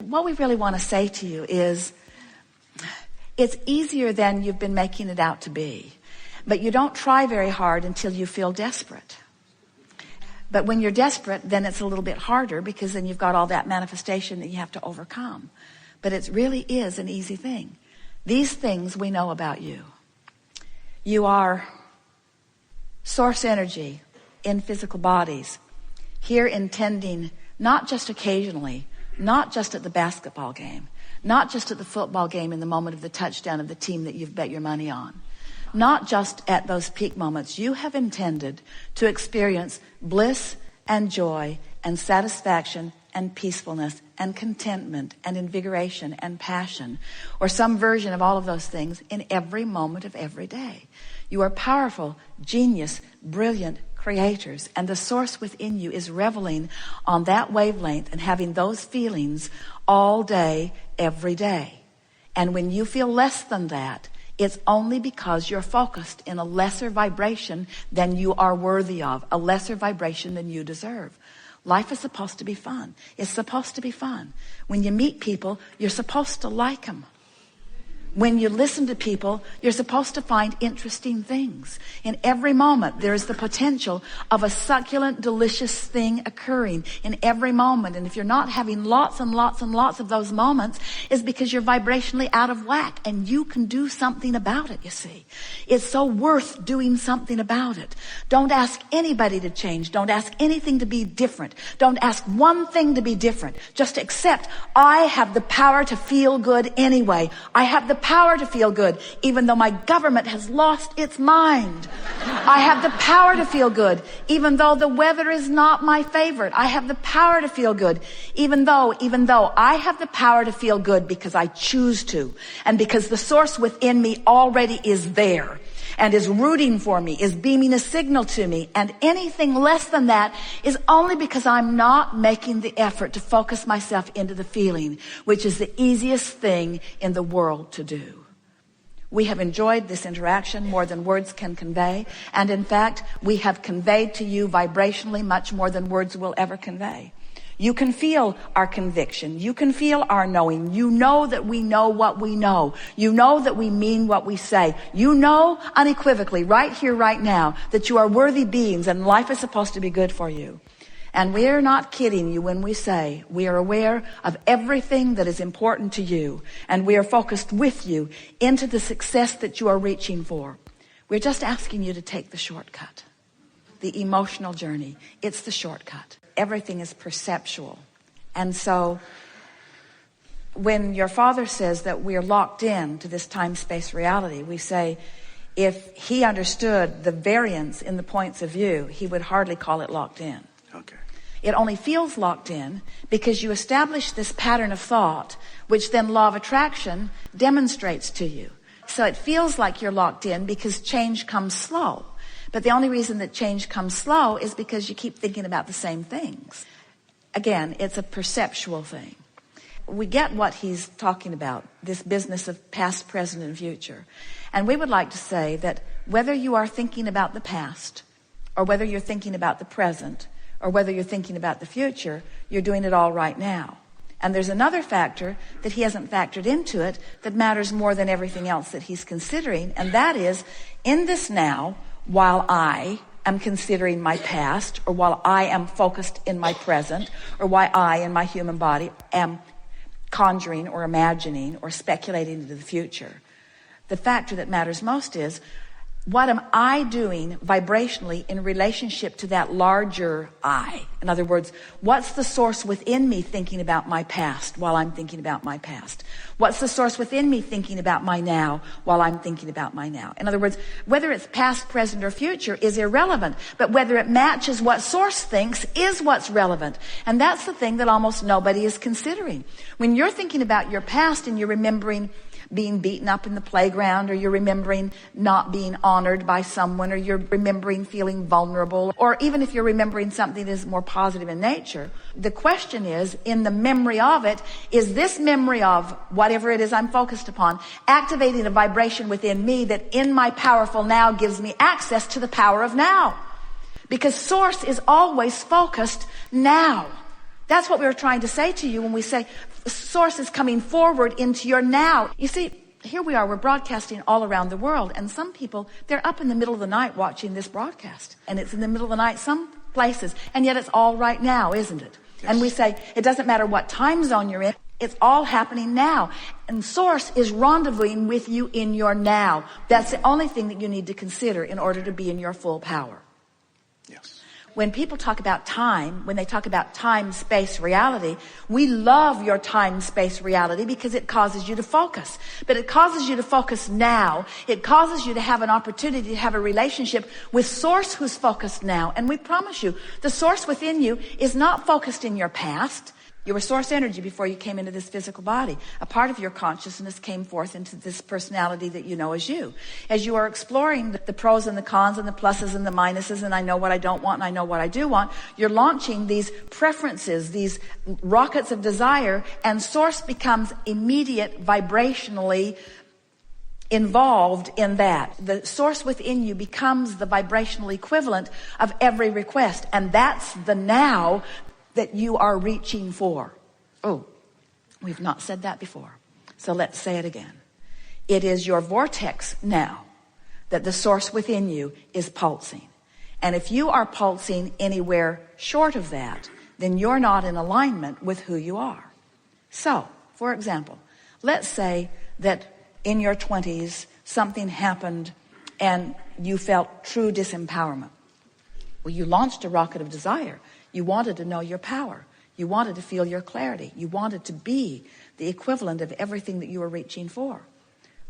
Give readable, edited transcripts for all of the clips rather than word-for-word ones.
what we really want to say to you is, it's easier than you've been making it out to be. But you don't try very hard until you feel desperate. But when you're desperate, then it's a little bit harder, because then you've got all that manifestation that you have to overcome. But it really is an easy thing. These things we know about you. You are source energy in physical bodies, here intending not just occasionally, not just at the basketball game, not just at the football game in the moment of the touchdown of the team that you've bet your money on, not just at those peak moments. You have intended to experience bliss and joy and satisfaction and peacefulness and contentment and invigoration and passion, or some version of all of those things in every moment of every day. You are powerful, genius, brilliant creators, and the source within you is reveling on that wavelength and having those feelings all day, every day. And when you feel less than that, it's only because you're focused in a lesser vibration than you are worthy of, a lesser vibration than you deserve. Life is supposed to be fun. It's supposed to be fun. When you meet people, you're supposed to like them. When you listen to people, you're supposed to find interesting things. In every moment, there is the potential of a succulent, delicious thing occurring in every moment. And if you're not having lots and lots and lots of those moments, it's because you're vibrationally out of whack, and you can do something about it, you see. It's so worth doing something about it. Don't ask anybody to change. Don't ask anything to be different. Don't ask one thing to be different. Just accept, I have the power to feel good anyway. I have the power to feel good, even though my government has lost its mind. I have the power to feel good, even though the weather is not my favorite. I have the power to feel good, even though I have the power to feel good because I choose to, and because the source within me already is there and is rooting for me, is beaming a signal to me. And anything less than that is only because I'm not making the effort to focus myself into the feeling, which is the easiest thing in the world to do. We have enjoyed this interaction more than words can convey. And in fact, we have conveyed to you vibrationally much more than words will ever convey. You can feel our conviction. You can feel our knowing. You know that we know what we know. You know that we mean what we say. You know unequivocally, right here, right now, that you are worthy beings and life is supposed to be good for you. And we are not kidding you when we say we are aware of everything that is important to you, and we are focused with you into the success that you are reaching for. We're just asking you to take the shortcut, the emotional journey. It's the shortcut. Everything is perceptual. And so when your father says that we're locked in to this time-space reality, we say if he understood the variance in the points of view, he would hardly call it locked in. Okay. It only feels locked in because you establish this pattern of thought, which then law of attraction demonstrates to you. So it feels like you're locked in because change comes slow. But the only reason that change comes slow is because you keep thinking about the same things. Again, it's a perceptual thing. We get what he's talking about, this business of past, present, and future. And we would like to say that whether you are thinking about the past, or whether you're thinking about the present, or whether you're thinking about the future, you're doing it all right now. And there's another factor that he hasn't factored into it that matters more than everything else that he's considering, and that is, in this now, while I am considering my past, or while I am focused in my present, or while I in my human body am conjuring or imagining or speculating into the future, the factor that matters most is, what am I doing vibrationally in relationship to that larger I? In other words, what's the source within me thinking about my past while I'm thinking about my past? What's the source within me thinking about my now while I'm thinking about my now? In other words, whether it's past, present, or future is irrelevant, but whether it matches what source thinks is what's relevant. And that's the thing that almost nobody is considering. When you're thinking about your past and you're remembering being beaten up in the playground, or you're remembering not being honored by someone, or you're remembering feeling vulnerable, or even if you're remembering something that is more positive in nature, the question is, in the memory of it, is this memory of whatever it is I'm focused upon activating a vibration within me that in my powerful now gives me access to the power of now? Because source is always focused now. That's what we were trying to say to you when we say source is coming forward into your now. You see, here we are, we're broadcasting all around the world, and some people, they're up in the middle of the night watching this broadcast, and it's in the middle of the night some places, and yet it's all right now, isn't it? Yes. And we say, it doesn't matter what time zone you're in, it's all happening now. And source is rendezvousing with you in your now. That's the only thing that you need to consider in order to be in your full power. Yes. When people talk about time, when they talk about time, space, reality, we love your time, space, reality because it causes you to focus. But it causes you to focus now. It causes you to have an opportunity to have a relationship with source who's focused now. And we promise you, the source within you is not focused in your past. You were source energy before you came into this physical body. A part of your consciousness came forth into this personality that you know as you. As you are exploring the pros and the cons and the pluses and the minuses, and I know what I don't want and I know what I do want, you're launching these preferences, these rockets of desire, and source becomes immediate vibrationally involved in that. The source within you becomes the vibrational equivalent of every request, and that's the now that you are reaching for. Oh, we've not said that before. So let's say it again. It is your vortex now that the source within you is pulsing. And if you are pulsing anywhere short of that, then you're not in alignment with who you are. So, for example, let's say that in your 20s, something happened and you felt true disempowerment. Well, you launched a rocket of desire. You wanted to know your power. You wanted to feel your clarity. You wanted to be the equivalent of everything that you were reaching for.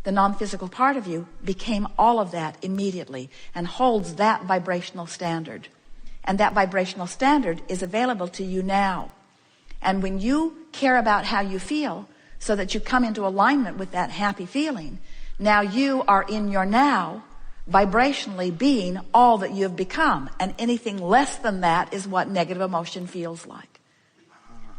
The non-physical part of you became all of that immediately and holds that vibrational standard. And that vibrational standard is available to you now. And when you care about how you feel so that you come into alignment with that happy feeling, now you are in your now, vibrationally being all that you have become. And anything less than that is what negative emotion feels like.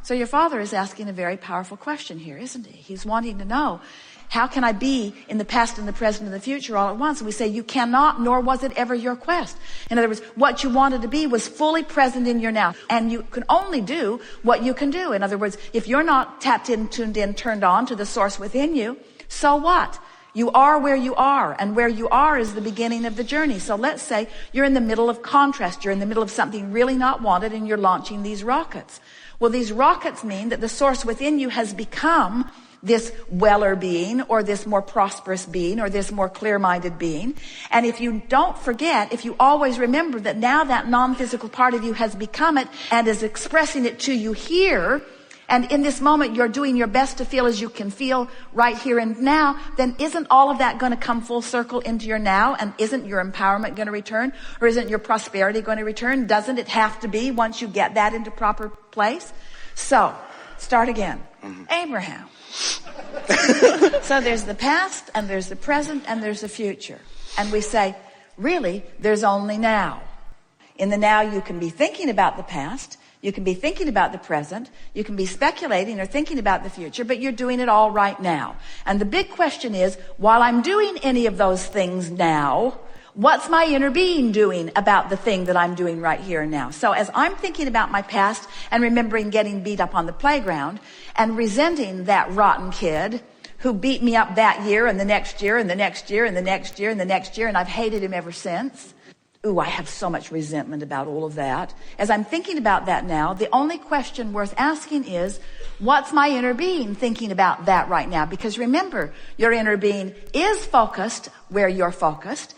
So your father is asking a very powerful question here, isn't he? He's wanting to know, how can I be in the past and the present and the future all at once? And we say, you cannot, nor was it ever your quest. In other words, what you wanted to be was fully present in your now. And you can only do what you can do. In other words, if you're not tapped in, tuned in, turned on to the source within you, so what? You are where you are, and where you are is the beginning of the journey. So let's say you're in the middle of contrast. You're in the middle of something really not wanted, and you're launching these rockets. Well, these rockets mean that the source within you has become this weller being, or this more prosperous being, or this more clear-minded being. And if you don't forget, if you always remember that now that non-physical part of you has become it and is expressing it to you here, and in this moment you're doing your best to feel as you can feel right here and now, then isn't all of that going to come full circle into your now? And isn't your empowerment going to return? Or isn't your prosperity going to return? Doesn't it have to be once you get that into proper place? So, start again. Abraham. So there's the past, and there's the present, and there's the future. And we say, really, there's only now. In the now, you can be thinking about the past. You can be thinking about the present. You can be speculating or thinking about the future, but you're doing it all right now. And the big question is, while I'm doing any of those things now, what's my inner being doing about the thing that I'm doing right here and now? So as I'm thinking about my past and remembering getting beat up on the playground and resenting that rotten kid who beat me up that year and the next year and the next year and the next year and the next year, and I've hated him ever since. Ooh, I have so much resentment about all of that. As I'm thinking about that now, the only question worth asking is, what's my inner being thinking about that right now? Because remember, your inner being is focused where you're focused.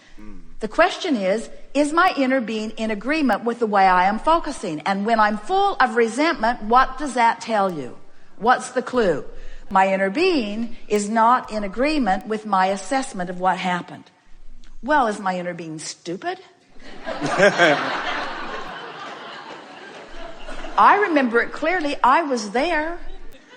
The question is my inner being in agreement with the way I am focusing? And when I'm full of resentment, what does that tell you? What's the clue? My inner being is not in agreement with my assessment of what happened. Well, is my inner being stupid? I remember it clearly. I was there.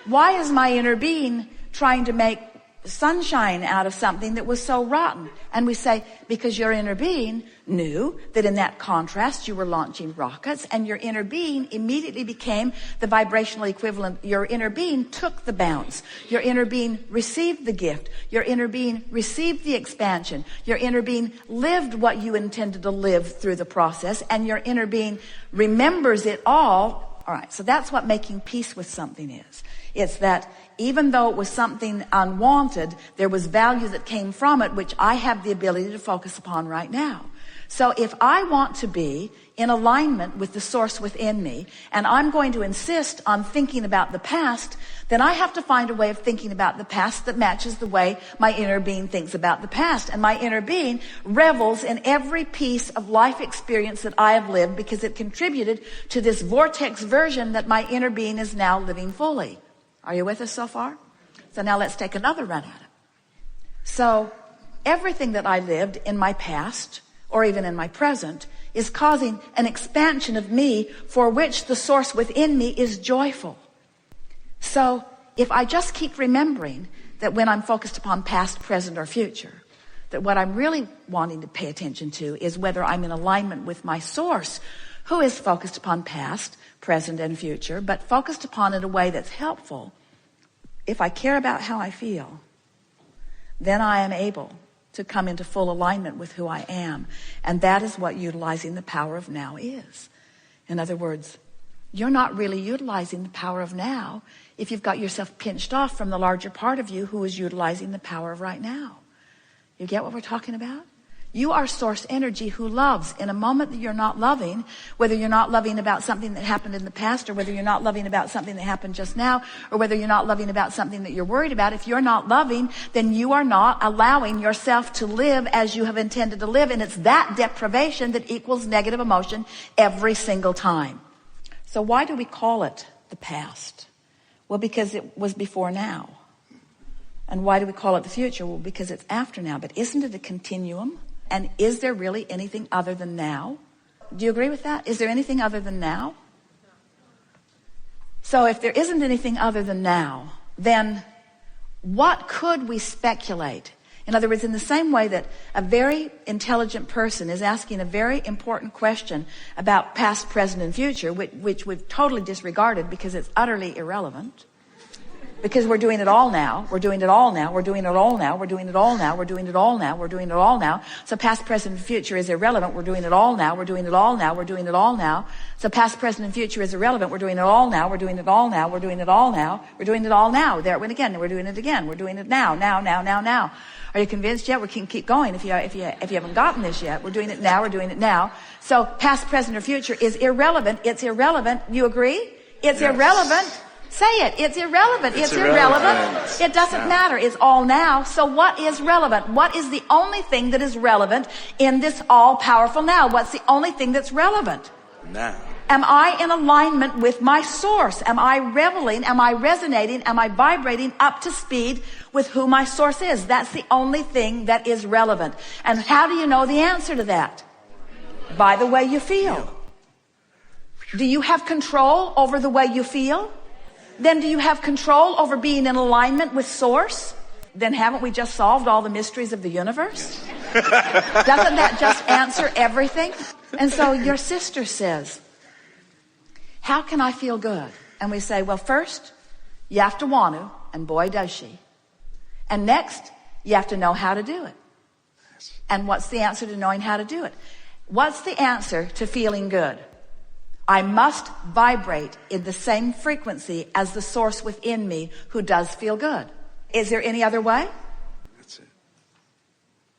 Why is my inner being trying to make sunshine out of something that was so rotten? And we say, because your inner being knew that in that contrast you were launching rockets, and your inner being immediately became the vibrational equivalent. Your inner being took the bounce. Your inner being received the gift. Your inner being received the expansion. Your inner being lived what you intended to live through the process, and your inner being remembers it all. All right, so that's what making peace with something is. It's that even though it was something unwanted, there was value that came from it, which I have the ability to focus upon right now. So if I want to be in alignment with the source within me, and I'm going to insist on thinking about the past, then I have to find a way of thinking about the past that matches the way my inner being thinks about the past. And my inner being revels in every piece of life experience that I have lived, because it contributed to this vortex version that my inner being is now living fully. Are you with us so far? So now let's take another run at it. So everything that I lived in my past, or even in my present, is causing an expansion of me for which the source within me is joyful. So if I just keep remembering that when I'm focused upon past, present, or future, that what I'm really wanting to pay attention to is whether I'm in alignment with my source, who is focused upon past, present, and future, but focused upon it in a way that's helpful. If I care about how I feel, then I am able to come into full alignment with who I am. And that is what utilizing the power of now is. In other words, you're not really utilizing the power of now if you've got yourself pinched off from the larger part of you who is utilizing the power of right now. You get what we're talking about? You are source energy who loves. In a moment that you're not loving, whether you're not loving about something that happened in the past, or whether you're not loving about something that happened just now, or whether you're not loving about something that you're worried about, if you're not loving, then you are not allowing yourself to live as you have intended to live. And it's that deprivation that equals negative emotion every single time. So why do we call it the past? Well, because it was before now. And why do we call it the future? Well, because it's after now. But isn't it a continuum? And is there really anything other than now? Do you agree with that? Is there anything other than now? So if there isn't anything other than now, then what could we speculate? In other words, in the same way that a very intelligent person is asking a very important question about past, present, and future, which we've totally disregarded because it's utterly irrelevant. Because we're doing it all now. We're doing it all now. We're doing it all now. We're doing it all now. We're doing it all now. We're doing it all now. So past, present, and future is irrelevant. We're doing it all now. We're doing it all now. We're doing it all now. So past, present, and future is irrelevant. We're doing it all now. We're doing it all now. We're doing it all now. We're doing it all now. There it went again. We're doing it again. We're doing it now. Now. Are you convinced yet? We can keep going if you haven't gotten this yet. We're doing it now. We're doing it now. So past, present, or future is irrelevant. It's irrelevant. You agree? It's irrelevant. Say it. It's irrelevant. It's irrelevant. It doesn't matter. It's all now. So what is relevant? What is the only thing that is relevant in this all-powerful now? What's the only thing that's relevant? Now. Am I in alignment with my source? Am I reveling? Am I resonating? Am I vibrating up to speed with who my source is? That's the only thing that is relevant. And how do you know the answer to that? By the way you feel. Do you have control over the way you feel? Then do you have control over being in alignment with source? Then haven't we just solved all the mysteries of the universe? Doesn't that just answer everything? And so your sister says, how can I feel good? And we say, well, first, you have to want to, and boy, does she. And next, you have to know how to do it. And what's the answer to knowing how to do it? What's the answer to feeling good? I must vibrate in the same frequency as the source within me who does feel good. Is there any other way? That's it.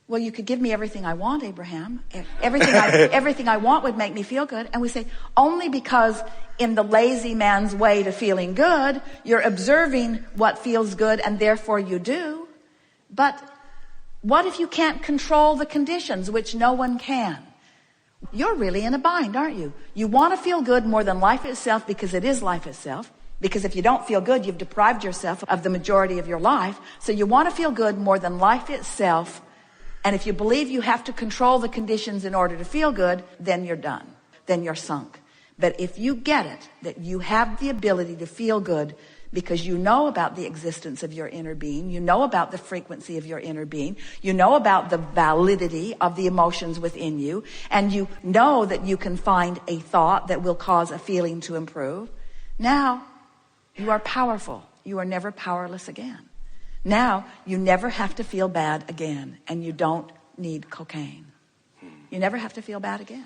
Well, you could give me everything I want, Abraham. Everything I want would make me feel good. And we say, only because in the lazy man's way to feeling good, you're observing what feels good and therefore you do. But what if you can't control the conditions, which no one can? You're really in a bind, aren't you? You want to feel good more than life itself because it is life itself. Because if you don't feel good, you've deprived yourself of the majority of your life. So you want to feel good more than life itself. And if you believe you have to control the conditions in order to feel good, then you're done. Then you're sunk. But if you get it, that you have the ability to feel good because you know about the existence of your inner being, you know about the frequency of your inner being, you know about the validity of the emotions within you, and you know that you can find a thought that will cause a feeling to improve. Now, you are powerful. You are never powerless again. Now, you never have to feel bad again, and you don't need cocaine. You never have to feel bad again.